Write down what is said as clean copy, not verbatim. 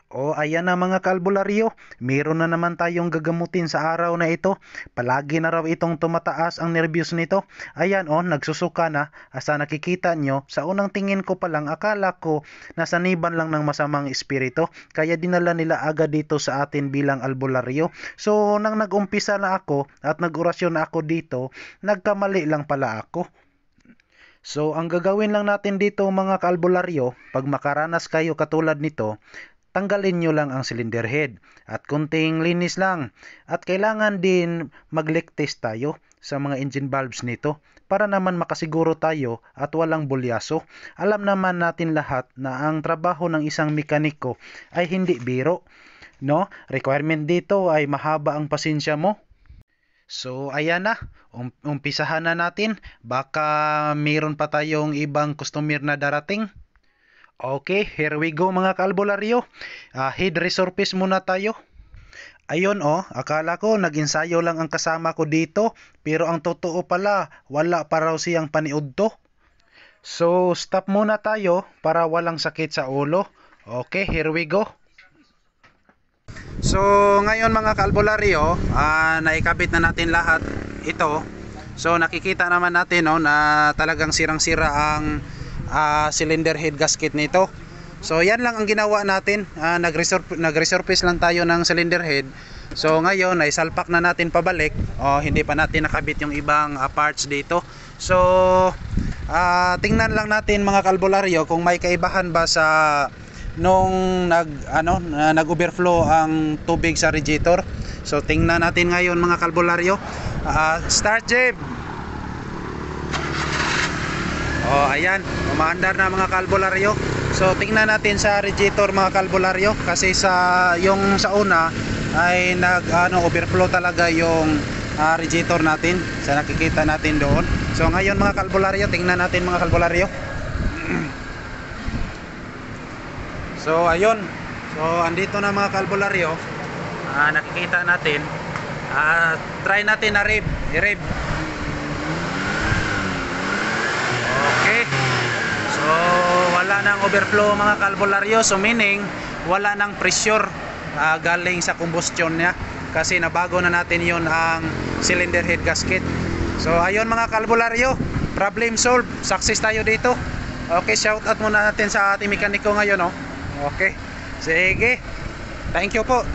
O ayan na mga kalbularyo, meron na naman tayong gagamutin sa araw na ito. Palagi na raw itong tumataas ang nervyos nito. Ayan o, nagsusuka na. Asa nakikita nyo, sa unang tingin ko pa lang akala ko nasaniban lang ng masamang espiritu. Kaya dinala nila agad dito sa atin bilang albularyo. So nang nagumpisa na ako at nagorasyon na ako dito, nagkamali lang pala ako. So, ang gagawin lang natin dito mga kalbularyo, pag makaranas kayo katulad nito, tanggalin nyo lang ang cylinder head at kunting linis lang. At kailangan din mag-leak test tayo sa mga engine valves nito para naman makasiguro tayo at walang bulyaso. Alam naman natin lahat na ang trabaho ng isang mekaniko ay hindi biro, no? Requirement dito ay mahaba ang pasensya mo. So, ayan na. Umpisahan na natin. Baka mayroon pa tayong ibang customer na darating. Okay, here we go mga kalbularyo. Head resurface muna tayo. Ayun akala ko nag-ensayo lang ang kasama ko dito, pero ang totoo pala, wala pa raw siyang paniudto. So, stop muna tayo para walang sakit sa ulo. Okay, here we go. So, ngayon mga kalbularyo, naikabit na natin lahat ito. So, nakikita naman natin na talagang sirang-sira ang cylinder head gasket nito. So yan lang ang ginawa natin, nag-resurface lang tayo ng cylinder head. So ngayon ay salpak na natin pabalik, hindi pa natin nakabit yung ibang parts dito. So tingnan lang natin mga kalbularyo kung may kaibahan ba sa nung nag-overflow ang tubig sa radiator. So tingnan natin ngayon mga kalbularyo. Start Jeb. Ayan, umaandar na mga kalbularyo. So tingnan natin sa radiator mga kalbularyo, kasi yung sa una ay overflow talaga yung radiator natin. Sa nakikita natin doon. So ngayon mga kalbularyo, tingnan natin mga kalbularyo. So ayun. So andito na mga kalbularyo. Nakikita natin. Try natin na i-rev. Okay. So wala nang overflow mga kalbularyo. So meaning wala nang pressure galing sa combustion niya, kasi nabago na natin yon ang cylinder head gasket. So ayun mga kalbularyo, problem solved. Success tayo dito. Okay, shout out muna natin sa ating mekaniko ngayon. Okay, sige, thank you po.